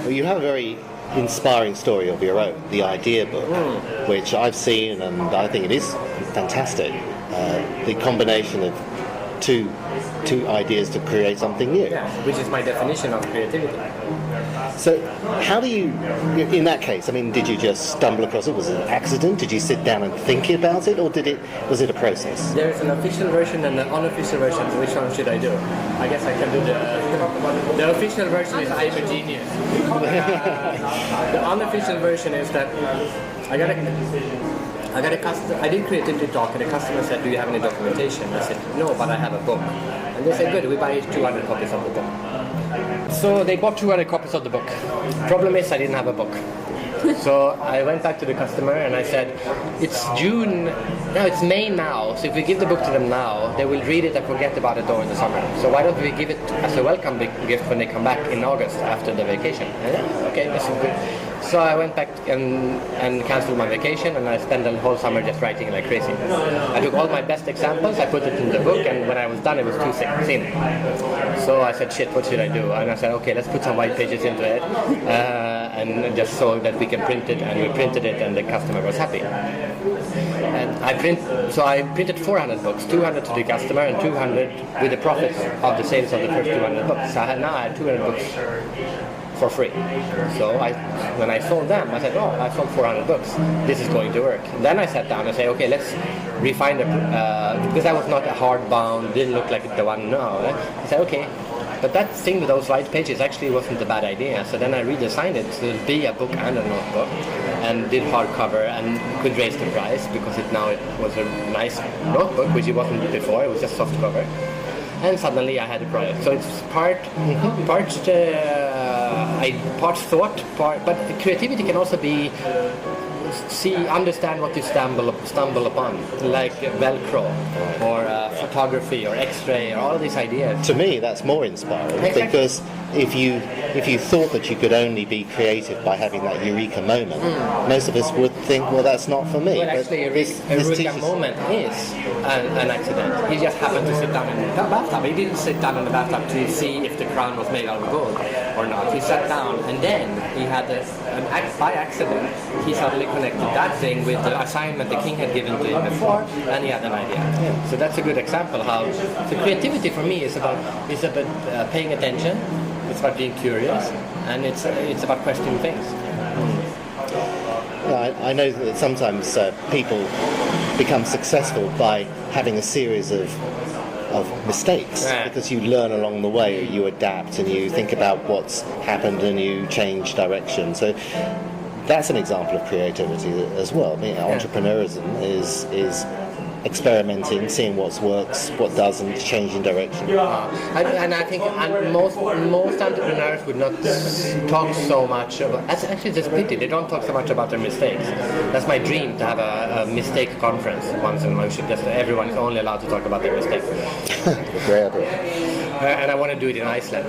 Well, you have a very inspiring story of your own, the idea book, which I've seen and I think it is fantastic. The combination of two ideas to create something new. Yeah, which is my definition of creativity. So how do you, in that case, I mean, did you just stumble across it? Was it an accident? Did you sit down and think about it, or was it a process? There's an official version and an unofficial version. Which one should I do? I guess I can do the official version is I'm a genius. The unofficial version is that I did creativity talk, and the customer said, "Do you have any documentation?" I said, "No, but I have a book." And they said, "Good, we buy 200 copies of the book." So they bought 200 copies of the book. Problem is, I didn't have a book. So I went back to the customer and I said, "It's June, no, it's May now. So if we give the book to them now, they will read it and forget about it during the summer. So why don't we give it as a welcome gift when they come back in August after the vacation?" Okay, this is good. So I went back and canceled my vacation, and I spent the whole summer just writing like crazy. I took all my best examples, I put it in the book, and when I was done, it was too thin. So I said, "Shit, what should I do?" And I said, "Okay, let's put some white pages into it, and just so that we can print it." And we printed it, and the customer was happy. And I printed 400 books, 200 to the customer, and 200 with the profits of the sales of the first 200 books. So now I had 200 books for free. So when I sold them, I said, "Oh, I sold 400 books. This is going to work." Then I sat down and said, "Okay, let's refine because I was not a hardbound, didn't look like the one now." I said, "Okay, but that thing with those white pages actually wasn't a bad idea." So then I redesigned it to be a book and a notebook, and did hardcover and could raise the price because it was a nice notebook, which it wasn't before. It was just soft cover. And suddenly I had a product. So it's part thought, but creativity can also be understand what you stumble upon, like Velcro or photography or X-ray or all these ideas. To me, that's more inspiring, exactly. Because if you thought that you could only be creative by having that eureka moment, most of us would think, well, that's not for me. Well, actually, a eureka moment is an accident. He just happened to sit down in the bathtub. He didn't sit down in the bathtub to see if the crown was made out of gold or not. He sat down, and then he had by accident, he suddenly connected that thing with the assignment the king had given to him before, and he had an idea. So that's a good example how creativity for me is about paying attention. It's about being curious, and it's about questioning things. Yeah, I know that sometimes people become successful by having a series of mistakes, because you learn along the way, you adapt and you think about what's happened and you change direction. So that's an example of creativity as well. I mean, entrepreneurism is experimenting, seeing what works, what doesn't, changing direction. And I think most entrepreneurs would not talk so much about. Actually, it's a pity they don't talk so much about their mistakes. That's my dream, to have a mistake conference once in a while. Everyone is only allowed to talk about their mistakes. Great idea. And I want to do it in Iceland.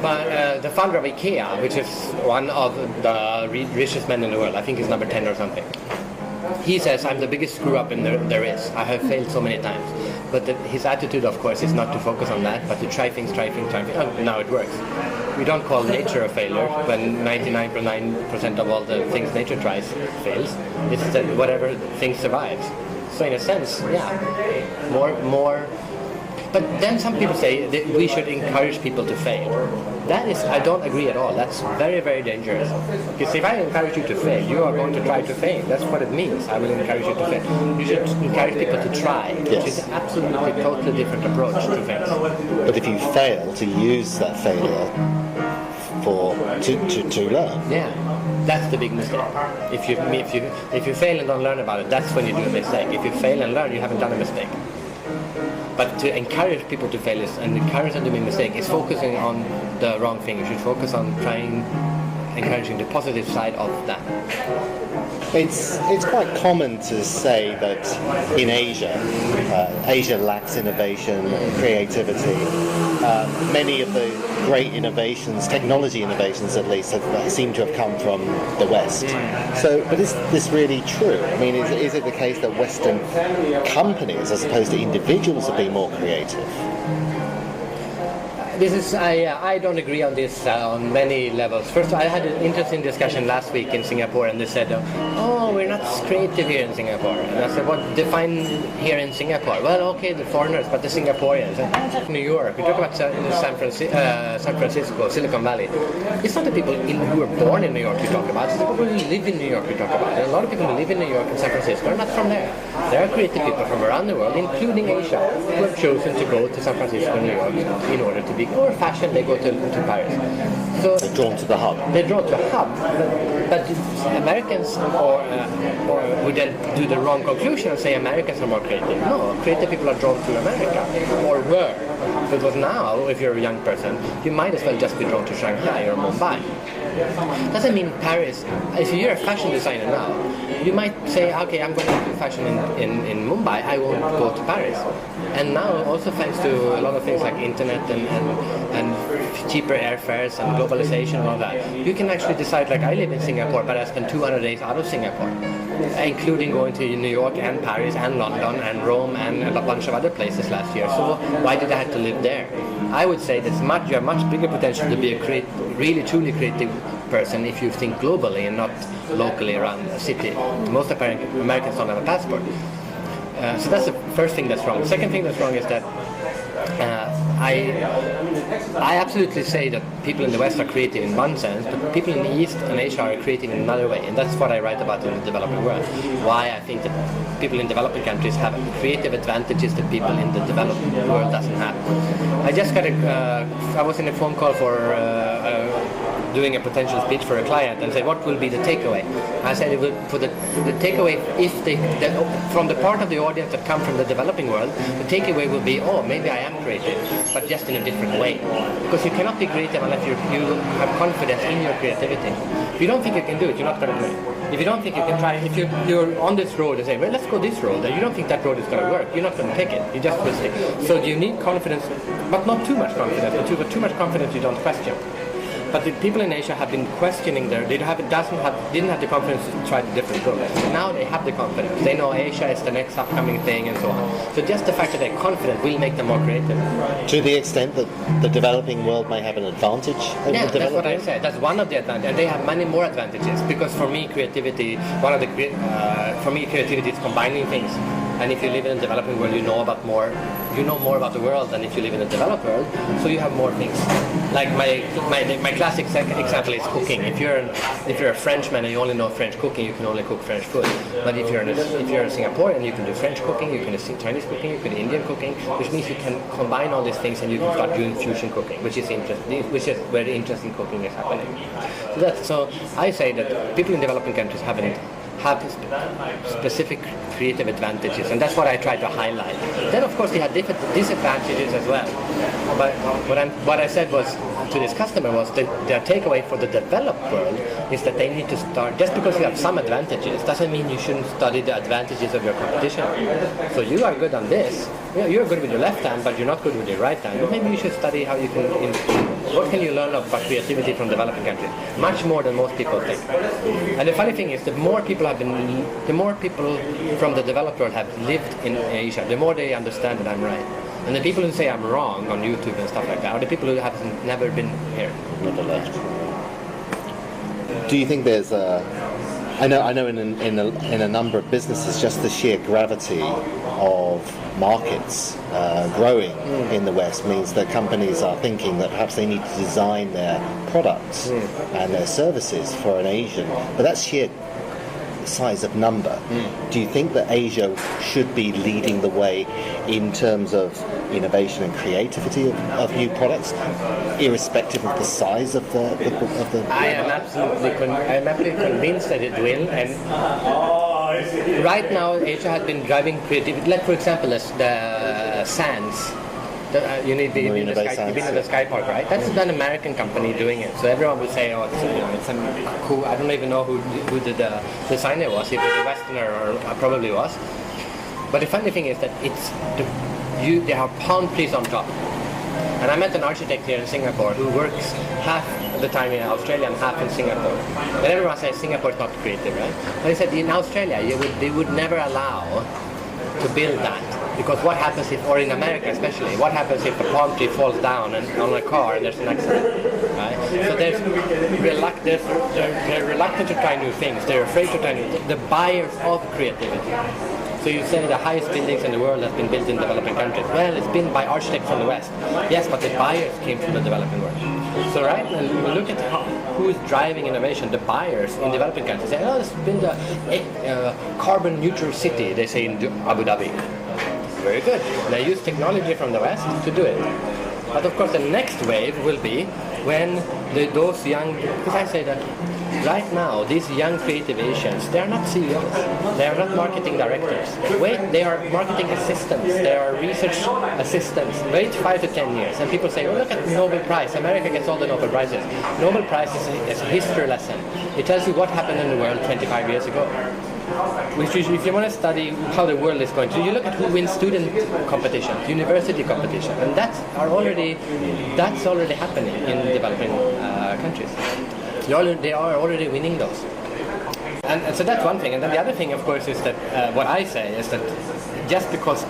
But the founder of IKEA, which is one of the richest men in the world, I think he's number 10 or something, he says, "I'm the biggest screw-up there is. I have failed so many times." But his attitude, of course, is not to focus on that, but to try things. Oh, now it works. We don't call nature a failure when 99.9% of all the things nature tries fails. It's that whatever thing survives. So in a sense, more. But then some people say that we should encourage people to fail. That is, I don't agree at all. That's very, very dangerous. Because if I encourage you to fail, you are going to try to fail. That's what it means. I will encourage you to fail. You should encourage people to try, which is an absolutely totally different approach to things. But if you fail, to use that failure to learn. Yeah. That's the big mistake. If you fail and don't learn about it, that's when you do a mistake. If you fail and learn, you haven't done a mistake. But to encourage people to fail and encourage them to make mistakes is focusing on the wrong thing. You should focus on encouraging the positive side of that. It's quite common to say that in Asia lacks innovation and creativity. Many of the great innovations, technology innovations at least, seem to have come from the West. So, but is this really true? I mean, is it the case that Western companies, as opposed to individuals, are being more creative? This is I don't agree on this on many levels. First, I had an interesting discussion last week in Singapore, and they said, "Oh, we're not creative here in Singapore." And I said, "What define here in Singapore?" Well, okay, the foreigners, but the Singaporeans. New York. We talk about San Francisco, Silicon Valley. It's not the people who were born in New York we talk about. It's the people who live in New York we talk about. There are a lot of people who live in New York and San Francisco are not from there. There are creative people from around the world, including Asia, who have chosen to go to San Francisco and New York in order to be more fashion. They go to Paris. So they're drawn to the hub. They're drawn to a hub. But Americans or would then do the wrong conclusion and say Americans are more creative. No, creative people are drawn to America, or were. Because now, if you're a young person, you might as well just be drawn to Shanghai or Mumbai. Doesn't mean Paris. If you're a fashion designer now, you might say, okay, I'm going to do fashion in Mumbai, I won't go to Paris. And now, also thanks to a lot of things like internet and cheaper airfares and globalization and all that, you can actually decide, like, I live in Singapore, but I spend 200 days out of Singapore, including going to New York and Paris and London and Rome and a bunch of other places last year. So why did I have to live there? I would say that you have much bigger potential to be a really truly creative person if you think globally and not locally around a city. Most Americans don't have a passport. So that's the first thing that's wrong. The second thing that's wrong is that I absolutely say that people in the West are creative in one sense, but people in the East and Asia are creative in another way, and that's what I write about in the developing world. Why I think that people in developing countries have creative advantages that people in the developing world doesn't have. I just got I was in a phone call for doing a potential speech for a client and said, what will be the takeaway? I said, for the takeaway, if from the part of the audience that come from the developing world, the takeaway will be, oh, maybe I am creative, but just in a different way. Because you cannot be creative unless you have confidence in your creativity. If you don't think you can do it, you're not going to do it. If you don't think you can try, if you're on this road and say, well, let's go this road, and you don't think that road is going to work, you're not going to pick it. You just will stick. So you need confidence, but not too much confidence. But too much confidence you don't question. But the people in Asia have been questioning didn't have the confidence to try the different roads. Now they have the confidence. They know Asia is the next upcoming thing and so on. So just the fact that they're confident will make them more creative. To the extent that the developing world may have an advantage over the developing. That's what I said. That's one of the advantages. And they have many more advantages. Because for me, creativity is combining things. And if you live in a developing world, you know more about the world than if you live in a developed world. So you have more things. Like my classic example is cooking. If you're a Frenchman and you only know French cooking, you can only cook French food. But if you're a Singaporean, you can do French cooking, you can do Chinese cooking, you can do Indian cooking, which means you can combine all these things and you can start doing fusion cooking, which is interesting. Which is where the interesting cooking is happening. So I say that people in developing countries have specific creative advantages, and that's what I try to highlight. Then, of course, they have different disadvantages as well. But what I said was to this customer was that their takeaway for the developed world is that they need to start. Just because you have some advantages doesn't mean you shouldn't study the advantages of your competition. So you are good on this. You're good with your left hand, but you're not good with your right hand. Maybe you should study how you can. What can you learn about creativity from developing countries? Much more than most people think. And the funny thing is, the more people from the developed world have lived in Asia, the more they understand that I'm right. And the people who say I'm wrong on YouTube and stuff like that are the people who have never been here. Never left. Do you think there's I know in a number of businesses, just the sheer gravity of markets growing in the West means that companies are thinking that perhaps they need to design their products and their services for an Asian. But that's sheer size of number. Do you think that Asia should be leading the way in terms of innovation and creativity of new products, irrespective of the size of the? I am absolutely convinced that it will. And right now, Asia has been driving creativity. Like, for example, the sands. You've been in the Sky Park, right? That's an American company doing it. So everyone will say, oh, it's a cool. I don't even know who the designer was. If it was a Westerner or probably was. But the funny thing is that there are palm trees on top. And I met an architect here in Singapore who works half the time in Australia and half in Singapore. And everyone says Singapore is not creative, right? But he said in Australia they would never allow to build that. Because what happens if, or in America especially, what happens if a palm tree falls down on a car and there's an accident, right? So they're reluctant to try new things. They're afraid to try new things. The buyers of creativity. So you say the highest buildings in the world have been built in developing countries. Well, it's been by architects from the West. Yes, but the buyers came from the developing world. So right, and we look at who is driving innovation. The buyers in developing countries say, oh, let's build a carbon neutral city, they say in Abu Dhabi. Very good. They use technology from the West to do it. But of course the next wave will be when those young, because I say that right now these young creative Asians, they are not CEOs, they are not marketing directors. Wait, they are marketing assistants, they are research assistants. Wait 5 to 10 years and people say, oh, look at the Nobel Prize, America gets all the Nobel Prizes. Nobel Prize is a history lesson. It tells you what happened in the world 25 years ago. Which is, if you want to study how the world is going to, you look at who wins student competitions, university competition, and that's already happening in developing countries. They are already winning those. And so that's one thing. And then the other thing, of course, is that what I say is that just because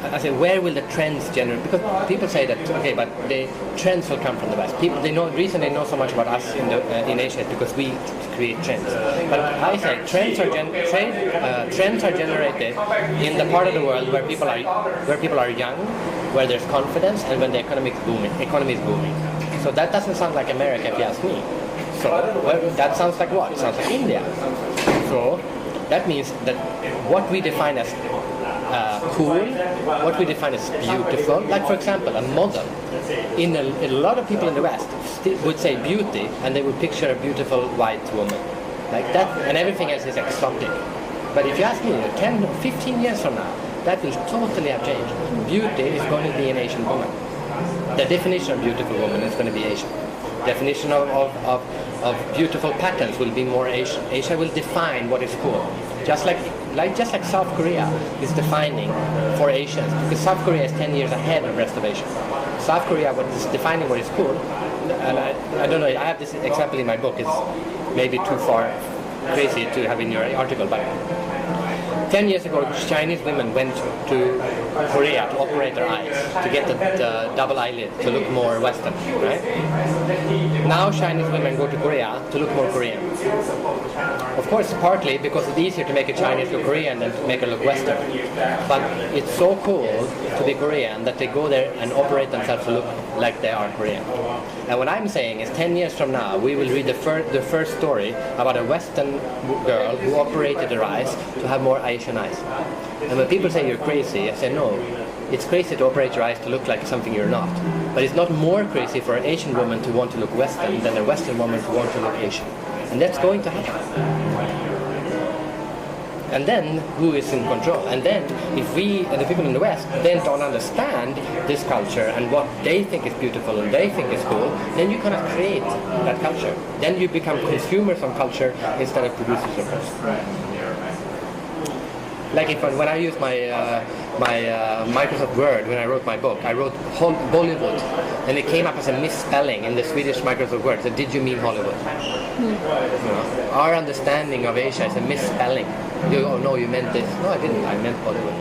I say, where will the trends generate? Because people say that, okay, but the trends will come from the West. People, the reason they know so much about us in Asia is because we create trends. But I say trends are generated in the part of the world where people are young, where there's confidence, and when the economy is booming. So that doesn't sound like America, if you ask me. So that sounds like what? It sounds like India. So that means that what we define as cool, what we define as beautiful, like for example a model, a lot of people in the West would say beauty and they would picture a beautiful white woman like that, and everything else is exotic. But if you ask me 10 or 15 years from now, that will totally have changed. Beauty is going to be an Asian woman. The definition of beautiful woman is going to be Asian. Definition of beautiful patterns will be more Asian. Asia will define what is cool. Just like South Korea is defining for Asians, because South Korea is 10 years ahead of the rest of Asia. South Korea is defining what is cool, and I don't know, I have this example in my book, it's maybe too far crazy to have in your article, but 10 years ago, Chinese women went to Korea to operate their eyes, to get the double eyelid to look more Western, right? Now Chinese women go to Korea to look more Korean. Of course, partly because it's easier to make a Chinese look Korean than to make her look Western. But it's so cool to be Korean that they go there and operate themselves to look like they are Korean. And what I'm saying is 10 years from now, we will read the first story about a Western girl who operated her eyes to have more Asian eyes. And when people say you're crazy, I say no, it's crazy to operate your eyes to look like something you're not. But it's not more crazy for an Asian woman to want to look Western than a Western woman to want to look Asian. And that's going to happen. And then, who is in control? And then, if we and the people in the West then don't understand this culture and what they think is beautiful and they think is cool, then you cannot create that culture. Then you become consumers of culture instead of producers of culture. Like when I used my Microsoft Word, when I wrote my book, I wrote Bollywood, and it came up as a misspelling in the Swedish Microsoft Word. So did you mean Hollywood? You know, our understanding of Asia is a misspelling. Oh no, you meant this. No, I didn't. I meant Bollywood.